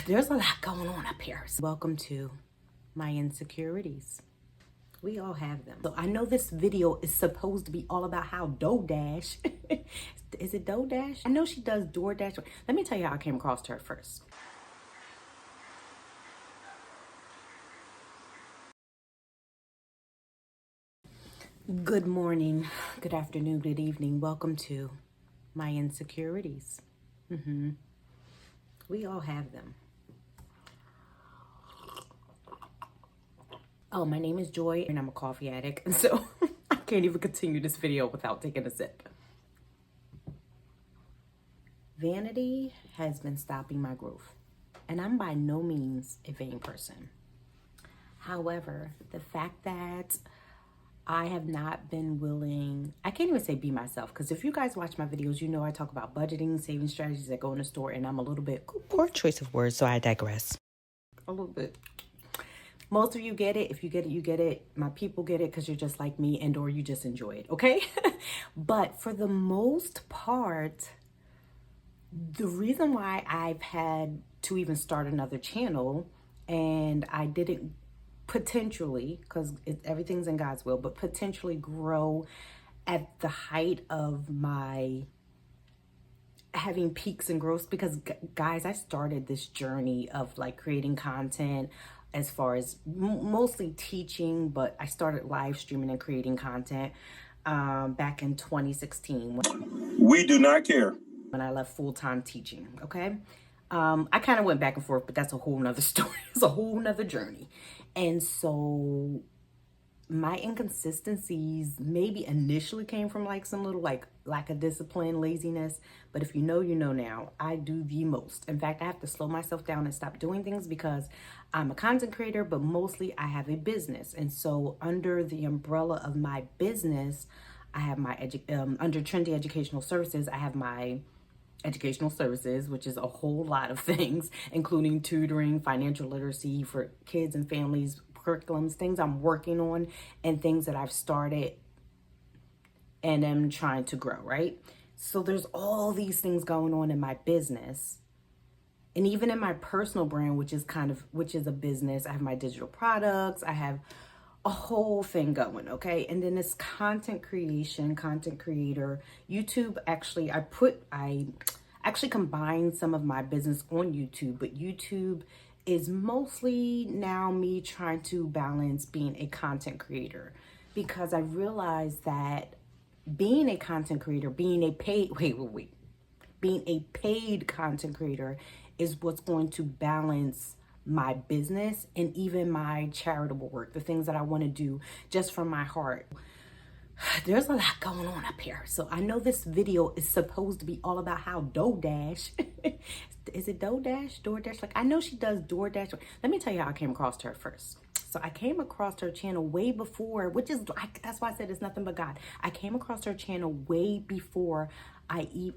There's a lot going on up here. So welcome to my insecurities. We all have them. So I know this video is supposed to be all about how DoorDash, is it DoorDash? I know she does DoorDash. Let me tell you how I came across her first. Good morning, good afternoon, good evening. Welcome to my insecurities. We all have them. Oh, my name is Joy and I'm a coffee addict. And so I can't even continue this video without taking a sip. Vanity has been stopping my growth. And I'm by no means a vain person. However, the fact that I have not been willing, I can't even say be myself, because if you guys watch my videos, you know I talk about budgeting, saving strategies that go in the store, and I'm a little bit, poor choice of words, so I digress. A little bit. Most of you get it. If you get it, you get it. My people get it because you're just like me and or you just enjoy it, okay? But for the most part, the reason why I've had to even start another channel, and I didn't potentially, because everything's in God's will, but potentially grow at the height of my having peaks and growths, because guys, I started this journey of like creating content as far as mostly teaching, but I started live streaming and creating content back in 2016. We do not care. When I left full-time teaching, okay? I kind of went back and forth, but that's a whole nother story. It's a whole nother journey. And so my inconsistencies maybe initially came from like some little like lack of discipline, laziness. But if you know, you know now, I do the most. In fact, I have to slow myself down and stop doing things because I'm a content creator, but mostly I have a business. And so under the umbrella of my business, I have my, under Trendy Educational Services, I have my educational services, which is a whole lot of things, including tutoring, financial literacy for kids and families, curriculums, things I'm working on, and things that I've started and am trying to grow, right? So there's all these things going on in my business. And even in my personal brand, which is a business, I have my digital products, I have a whole thing going, okay? And then this content creation, content creator, YouTube, actually, I actually combined some of my business on YouTube, but YouTube is mostly now me trying to balance being a content creator, because I realized that being a content creator, being a paid content creator is what's going to balance my business and even my charitable work, the things that I want to do just from my heart. There's a lot going on up here. So I know this video is supposed to be all about how DoorDash, is it DoorDash? Like, I know she does DoorDash. Let me tell you how I came across her first. So I came across her channel way before, which is, that's why I said it's nothing but God. I came across her channel way before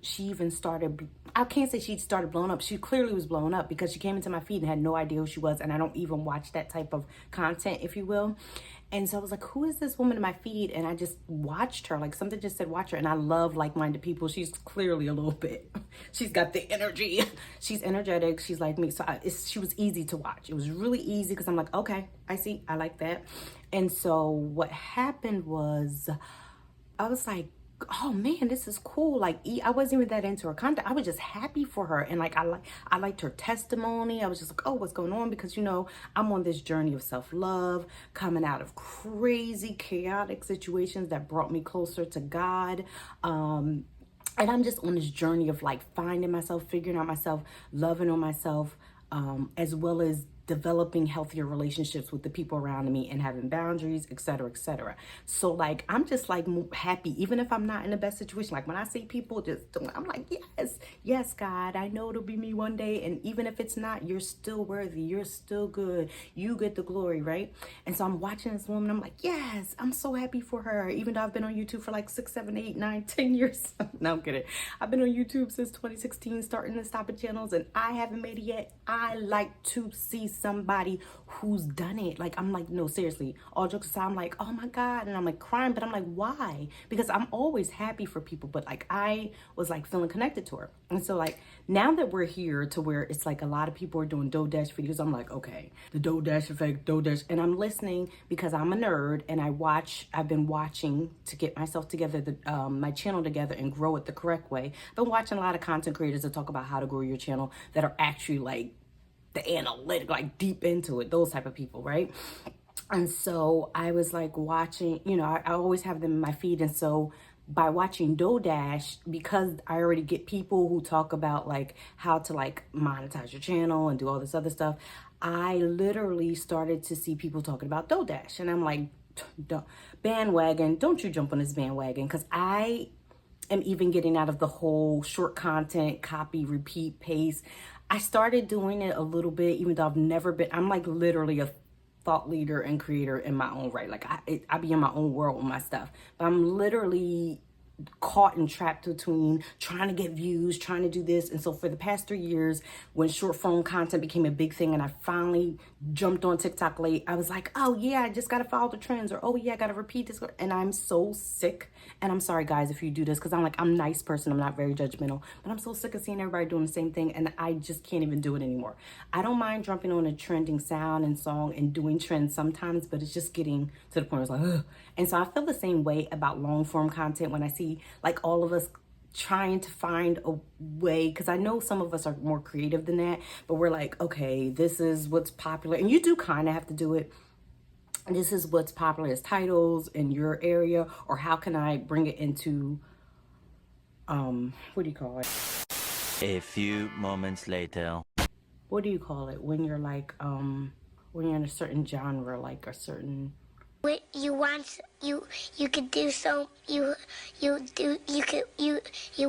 she even started, I can't say she started blowing up. She clearly was blowing up because she came into my feed and had no idea who she was. And I don't even watch that type of content, if you will. And so I was like, who is this woman in my feed? And I just watched her, like something just said, watch her. And I love like-minded people. She's clearly a little bit, she's got the energy. She's energetic. She's like me. So she was easy to watch. It was really easy because I'm like, okay, I see. I like that. And so what happened was I was like, oh man, this is cool. Like, I wasn't even that into her content. I was just happy for her. And like, I liked her testimony. I was just like, oh, what's going on? Because, you know, I'm on this journey of self-love, coming out of crazy, chaotic situations that brought me closer to God. And I'm just on this journey of like finding myself, figuring out myself, loving on myself, as well as developing healthier relationships with the people around me and having boundaries, etc., etc. So like, I'm just like happy, even if I'm not in the best situation. Like when I see people I'm like, yes, God, I know it'll be me one day. And even if it's not, you're still worthy. You're still good. You get the glory, right? And so I'm watching this woman. I'm like, yes, I'm so happy for her. Even though I've been on YouTube for like 6, 7, 8, 9, 10 years. No, I'm kidding. I've been on YouTube since 2016, starting to stop at channels, and I haven't made it yet. I like to see somebody who's done it. Like, I'm like, no, seriously, all jokes aside, I'm like, oh my God. And I'm like crying, but I'm like, why? Because I'm always happy for people, but like, I was like feeling connected to her. And so like, now that we're here to where it's like a lot of people are doing DoorDash videos, I'm like, okay, the DoorDash effect, DoorDash. And I'm listening because I'm a nerd and I've been watching to get myself together, my channel together and grow it the correct way. I've been watching a lot of content creators that talk about how to grow your channel that are actually like the analytic, like deep into it, those type of people, right? And so I was like watching, you know, I always have them in my feed. And so by watching DoorDash, because I already get people who talk about like how to like monetize your channel and do all this other stuff, I literally started to see people talking about DoorDash. And I'm like, bandwagon, don't you jump on this bandwagon, because I am even getting out of the whole short content, copy, repeat, paste. I started doing it a little bit, even though I've never been, I'm like literally a thought leader and creator in my own right. Like I be in my own world with my stuff, but I'm literally caught and trapped between trying to get views, trying to do this. And so for the past 3 years, when short form content became a big thing and I finally jumped on TikTok late, I was like, oh yeah, I just got to follow the trends, or oh yeah, I got to repeat this. And I'm so sick. And I'm sorry guys, if you do this, because I'm a nice person. I'm not very judgmental, but I'm so sick of seeing everybody doing the same thing. And I just can't even do it anymore. I don't mind jumping on a trending sound and song and doing trends sometimes, but it's just getting to the point where it's like, ugh. And so I feel the same way about long form content when I see like all of us trying to find a way, because I know some of us are more creative than that, but we're like, okay, this is what's popular, and you do kind of have to do it. This is what's popular as titles in your area, or how can I bring it into what do you call it? A few moments later. What do you call it when you're like when you're in a certain genre, like a certain you want you could do so you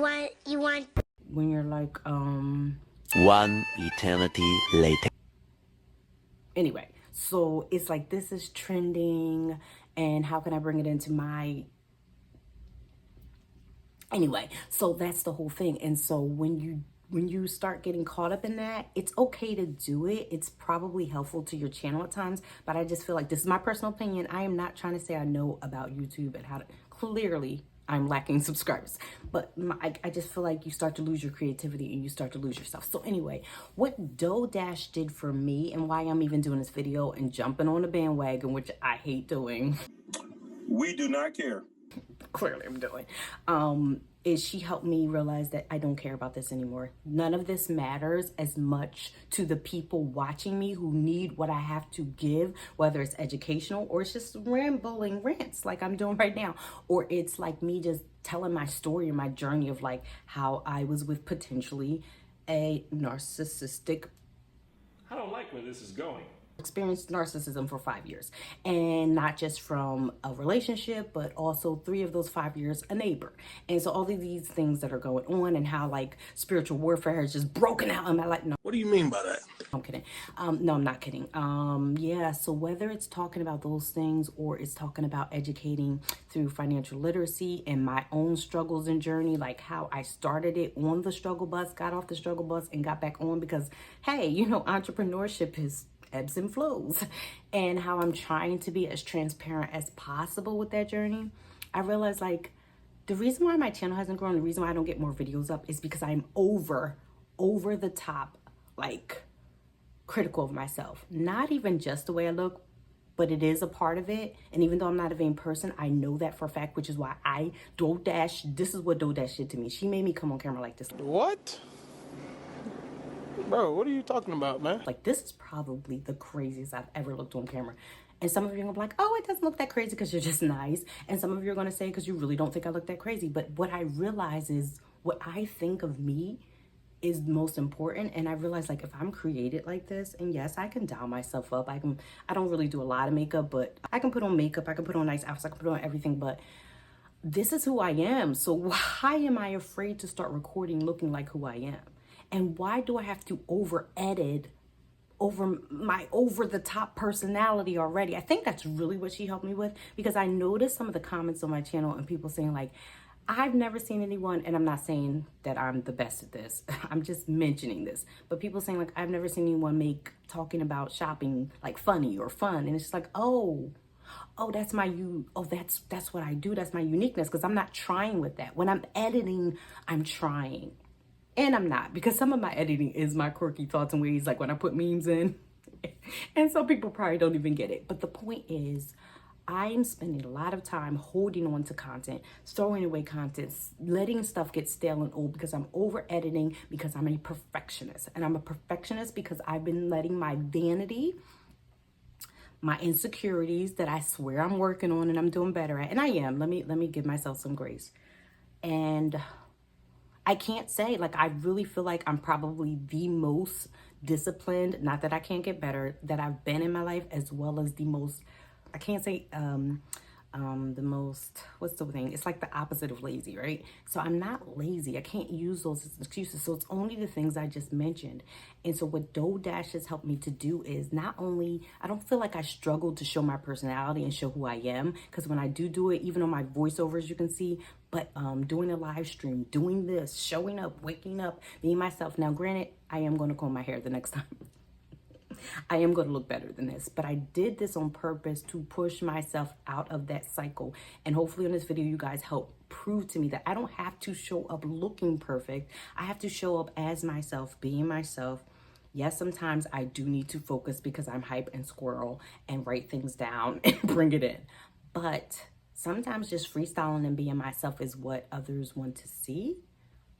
want when you're like One eternity later. anyway, so it's like this is trending and how can I bring it into my anyway, so that's the whole thing. And so when you start getting caught up in that, it's okay to do it. It's probably helpful to your channel at times, but I just feel like, this is my personal opinion, I am not trying to say I know about YouTube and how to, clearly I'm lacking subscribers, but I just feel like you start to lose your creativity and you start to lose yourself. So anyway, what DoorDash did for me and why I'm even doing this video and jumping on the bandwagon, which I hate doing. We do not care. Clearly I'm doing, is she helped me realize that I don't care about this anymore. None of this matters as much to the people watching me who need what I have to give, whether it's educational or it's just rambling rants like I'm doing right now, or it's like me just telling my story and my journey of like how I was with potentially a narcissistic. I don't like where this is going. Experienced narcissism for 5 years, and not just from a relationship, but also 3 of those 5 years a neighbor. And so all of these things that are going on and how like spiritual warfare has just broken out in my life. No, What do you mean by that? I'm kidding. No, I'm not kidding. Yeah, so whether it's talking about those things or it's talking about educating through financial literacy and my own struggles and journey, like how I started it on the struggle bus, got off the struggle bus and got back on because, hey, you know, entrepreneurship is ebbs and flows, and how I'm trying to be as transparent as possible with that journey. I realized like the reason why my channel hasn't grown, the reason why I don't get more videos up is because I'm over the top, like critical of myself. Not even just the way I look, but it is a part of it. And even though I'm not a vain person, I know that for a fact, which is why DoorDash, this is what DoorDash did to me. She made me come on camera like this. What? Bro, what are you talking about, man? Like, this is probably the craziest I've ever looked on camera. And some of you are gonna be like, oh, it doesn't look that crazy because you're just nice. And some of you are gonna say because you really don't think I look that crazy. But what I realize is what I think of me is most important. And I realize like if I'm created like this, and yes, I can doll myself up. I don't really do a lot of makeup, but I can put on makeup. I can put on nice outfits. I can put on everything, but this is who I am. So why am I afraid to start recording looking like who I am? And why do I have to edit over my over-the-top personality already? I think that's really what she helped me with, because I noticed some of the comments on my channel and people saying like, I've never seen anyone, and I'm not saying that I'm the best at this. I'm just mentioning this. But people saying like, I've never seen anyone make talking about shopping like funny or fun. And it's just like, oh, that's that's what I do. That's my uniqueness, because I'm not trying with that. When I'm editing, I'm trying. And I'm not, because some of my editing is my quirky thoughts and ways, like when I put memes in. And some people probably don't even get it. But the point is, I'm spending a lot of time holding on to content, throwing away content, letting stuff get stale and old because I'm over editing, because I'm a perfectionist. And I'm a perfectionist because I've been letting my vanity, my insecurities that I swear I'm working on and I'm doing better at, and I am, let me give myself some grace. And I can't say, like, I really feel like I'm probably the most disciplined, not that I can't get better, that I've been in my life, as well as the most, I can't say the most, what's the thing? It's like the opposite of lazy, right? So I'm not lazy. I can't use those as excuses. So it's only the things I just mentioned. And so what DoorDash has helped me to do is not only, I don't feel like I struggle to show my personality and show who I am, because when I do it, even on my voiceovers, you can see, but doing a live stream, doing this, showing up, waking up, being myself. Now, granted, I am going to comb my hair the next time. I am going to look better than this, but I did this on purpose to push myself out of that cycle. And hopefully in this video, you guys help prove to me that I don't have to show up looking perfect. I have to show up as myself, being myself. Yes, sometimes I do need to focus because I'm hype and squirrel and write things down and bring it in. But sometimes just freestyling and being myself is what others want to see,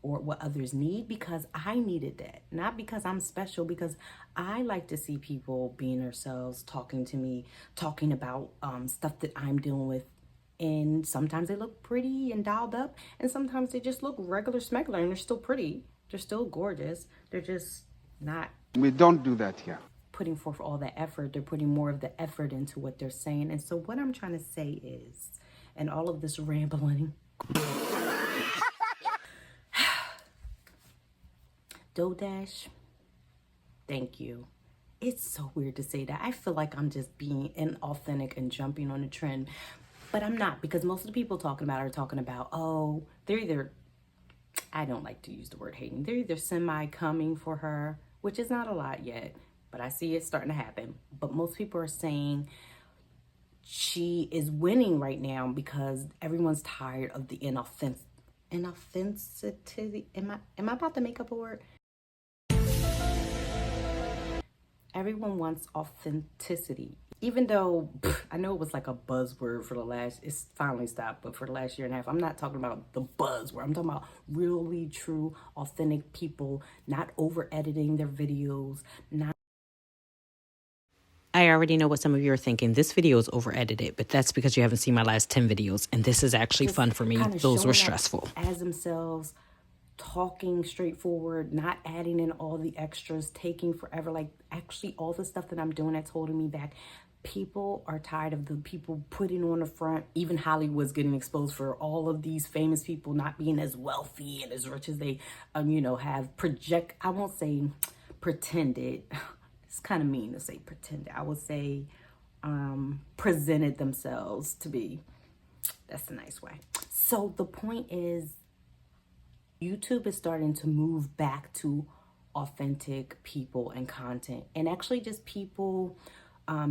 or what others need, because I needed that. Not because I'm special, because I like to see people being themselves, talking to me, talking about stuff that I'm dealing with. And sometimes they look pretty and dialed up, and sometimes they just look regular smegular, and they're still pretty. They're still gorgeous. They're just not. We don't do that here. Putting forth all that effort. They're putting more of the effort into what they're saying. And so what I'm trying to say is, and all of this rambling, DoorDash, thank you. It's so weird to say that. I feel like I'm just being inauthentic and jumping on a trend, but I'm not, because most of the people talking about are talking about, oh, they're either, I don't like to use the word hating, they're either semi-coming for her, which is not a lot yet, but I see it starting to happen. But most people are saying she is winning right now because everyone's tired of the inauthenticity. Am I about to make up a word? Everyone wants authenticity. Even though I know it was like a buzzword for the last, it's finally stopped, but for the last year and a half, I'm not talking about the buzzword. I'm talking about really true, authentic people, not over editing their videos, not. I already know what some of you are thinking. This video is over edited, but that's because you haven't seen my last 10 videos. And this is actually fun for me. Those were stressful. As themselves, talking straightforward, not adding in all the extras, taking forever. Like, actually all the stuff that I'm doing that's holding me back. People are tired of the people putting on the front. Even Hollywood's getting exposed for all of these famous people not being as wealthy and as rich as they, have I won't say pretended. It's kind of mean to say pretended. I would say presented themselves to be. That's a nice way. So the point is, YouTube is starting to move back to authentic people and content, and actually just people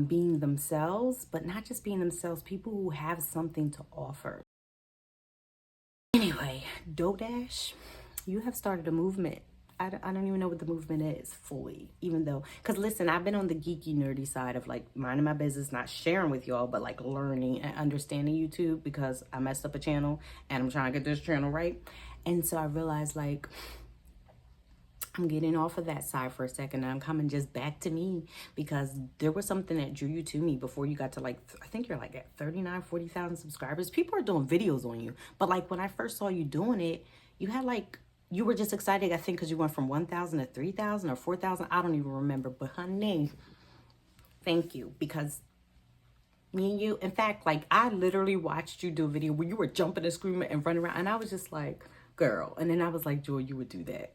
being themselves, but not just being themselves, people who have something to offer. Anyway, DoorDash, you have started a movement. I don't even know what the movement is fully, even though, because listen, I've been on the geeky, nerdy side of like minding my business, not sharing with y'all, but like learning and understanding YouTube, because I messed up a channel and I'm trying to get this channel right. And so I realized, like, I'm getting off of that side for a second and I'm coming just back to me, because there was something that drew you to me before you got to, like, I think you're like at 39, 40,000 subscribers. People are doing videos on you. But like when I first saw you doing it, you had like, you were just excited, I think, because you went from 1,000 to 3,000 or 4,000. I don't even remember. But honey, thank you. Because me and you, in fact, like, I literally watched you do a video where you were jumping and screaming and running around. And I was just like, girl. And then I was like, Joy, you would do that.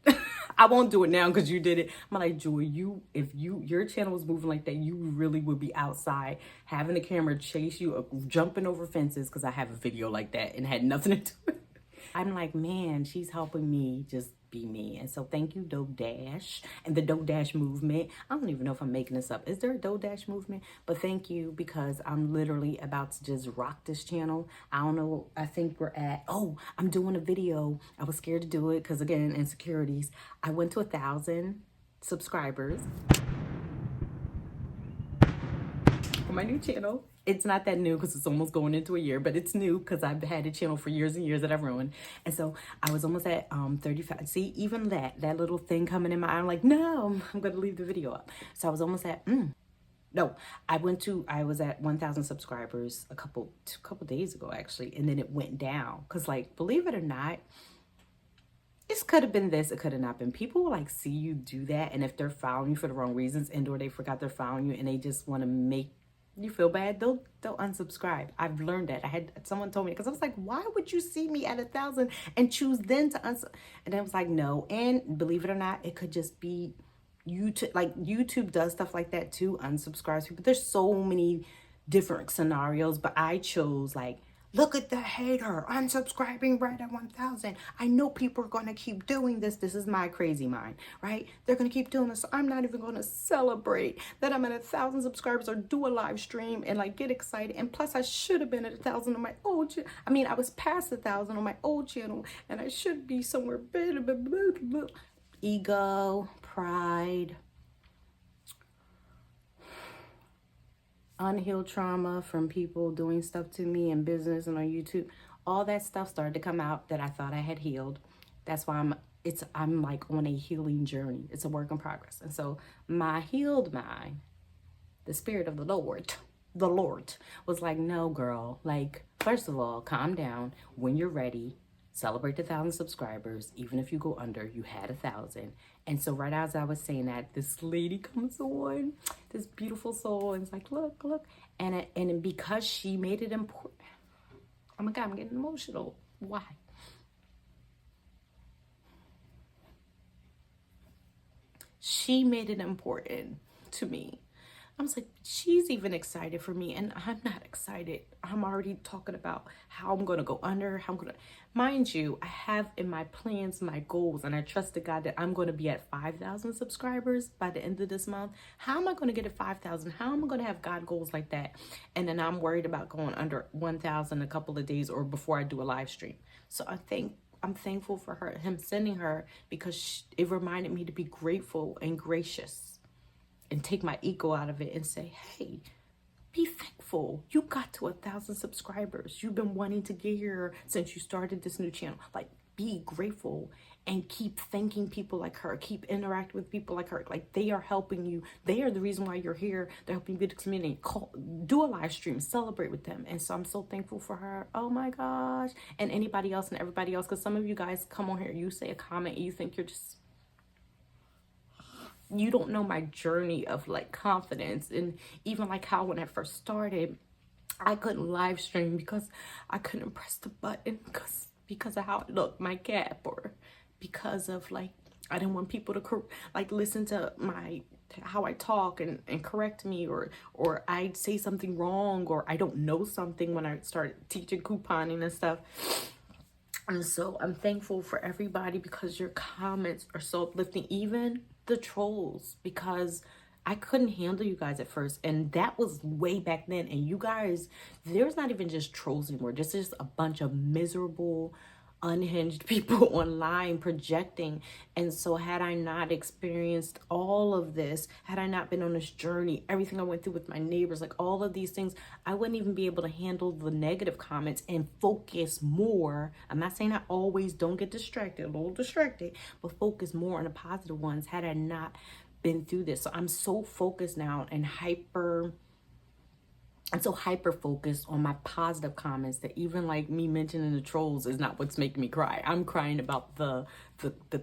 I won't do it now because you did it. I'm like, Joy, if your channel was moving like that, you really would be outside having the camera chase you, jumping over fences, because I have a video like that and had nothing to do with it. I'm like, man, she's helping me just be me. And so thank you, DoDash, and the DoDash movement. I don't even know if I'm making this up. Is there a DoDash movement? But thank you, because I'm literally about to just rock this channel. I don't know. I think we're at, oh, I'm doing a video. I was scared to do it because, again, insecurities. I went to 1,000 subscribers for my new channel. It's not that new because it's almost going into a year, but it's new because I've had a channel for years and years that I've ruined. And so I was almost at 35. See, even that little thing coming in my eye, I'm like, no, I'm going to leave the video up. So I was almost at, no, I was at 1,000 subscribers a couple days ago, actually. And then it went down because, like, believe it or not, this could have been this, it could have not been. People will like see you do that, and if they're following you for the wrong reasons and or they forgot they're following you and they just want to make you feel bad, they'll unsubscribe. I've learned that. I had someone told me, because I was like, why would you see me at 1,000 and choose then to unsubscribe? And I was like, no. And believe it or not, it could just be YouTube. Like, YouTube does stuff like that too, unsubscribes people. There's so many different scenarios, but I chose, like, look at the hater unsubscribing right at 1,000. I know people are going to keep doing this. This is my crazy mind, right? They're going to keep doing this. So I'm not even going to celebrate that I'm at 1,000 subscribers or do a live stream and like get excited. And plus, I should have been at 1,000 on my old channel. I mean, I was past 1,000 on my old channel, and I should be somewhere. Ego, pride, unhealed trauma from people doing stuff to me in business and on YouTube. All that stuff started to come out that I thought I had healed. That's why I'm like on a healing journey. It's a work in progress. And so my healed mind, the spirit of the Lord was like, no, girl, like, first of all, calm down. When you're ready, celebrate the 1,000 subscribers. Even if you go under, you had 1,000. And so right as I was saying that, this lady comes on, this beautiful soul, and it's like, look. And because she made it important, oh my God, I'm getting emotional. Why? She made it important to me. I was like, she's even excited for me, and I'm not excited. I'm already talking about how I'm going to go under, mind you, I have in my plans, my goals, and I trust to God that I'm going to be at 5,000 subscribers by the end of this month. How am I going to get to 5,000? How am I going to have God goals like that? And then I'm worried about going under 1,000 a couple of days or before I do a live stream. So I'm thankful for him sending her, because it reminded me to be grateful and gracious and take my ego out of it and say, hey, be thankful. You got to 1,000 subscribers. You've been wanting to get here since you started this new channel. Like, be grateful and keep thanking people like her. Keep interacting with people like her. Like, they are helping you. They are the reason why you're here. They're helping you build a community. Do a live stream. Celebrate with them. And so I'm so thankful for her. Oh my gosh. And anybody else and everybody else. Because some of you guys come on here, you say a comment, and you think you don't know my journey of like confidence. And even like how when I first started, I couldn't live stream because I couldn't press the button because of how it looked, my gap, or because of like, I didn't want people to like listen to how I talk and correct me, or I'd say something wrong, or I don't know something when I started teaching couponing and stuff. And so I'm thankful for everybody, because your comments are so uplifting, even the trolls, because I couldn't handle you guys at first. And that was way back then. And you guys, there's not even just trolls anymore. This is a bunch of miserable, unhinged people online projecting. And so had I not experienced all of this, had I not been on this journey, everything I went through with my neighbors, like all of these things, I wouldn't even be able to handle the negative comments and focus more. I'm not saying I always don't get distracted, a little distracted, but focus more on the positive ones had I not been through this. So I'm so focused now and hyper focused on my positive comments that even like me mentioning the trolls is not what's making me cry. I'm crying about the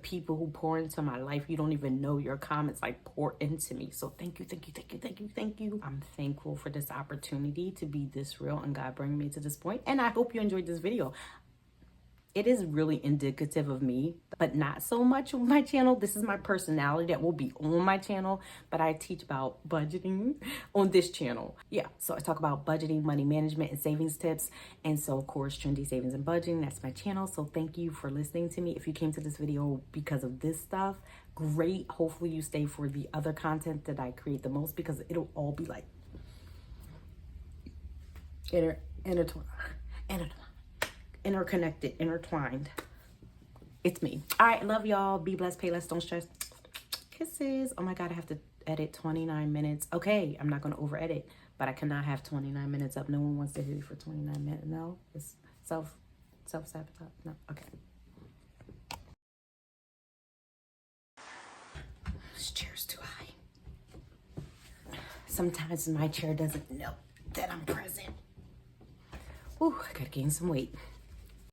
people who pour into my life. You don't even know your comments like pour into me. So thank you. I'm thankful for this opportunity to be this real and God bring me to this point. And I hope you enjoyed this video. it is really indicative of me, but not so much on my channel. This is my personality that will be on my channel, but I teach about budgeting on this channel. Yeah, so I talk about budgeting, money management, and savings tips. And so, of course, trendy savings and budgeting, that's my channel. So thank you for listening to me. If you came to this video because of this stuff, great. Hopefully you stay for the other content that I create the most, because it'll all be like interconnected, intertwined. It's me. All right, love y'all. Be blessed, pay less, don't stress. Kisses. Oh my God, I have to edit 29 minutes. Okay, I'm not going to over edit, but I cannot have 29 minutes up. No one wants to hear you for 29 minutes. No, it's self-sabotage. No, okay. This chair's too high. Sometimes my chair doesn't know that I'm present. Ooh, I gotta gain some weight.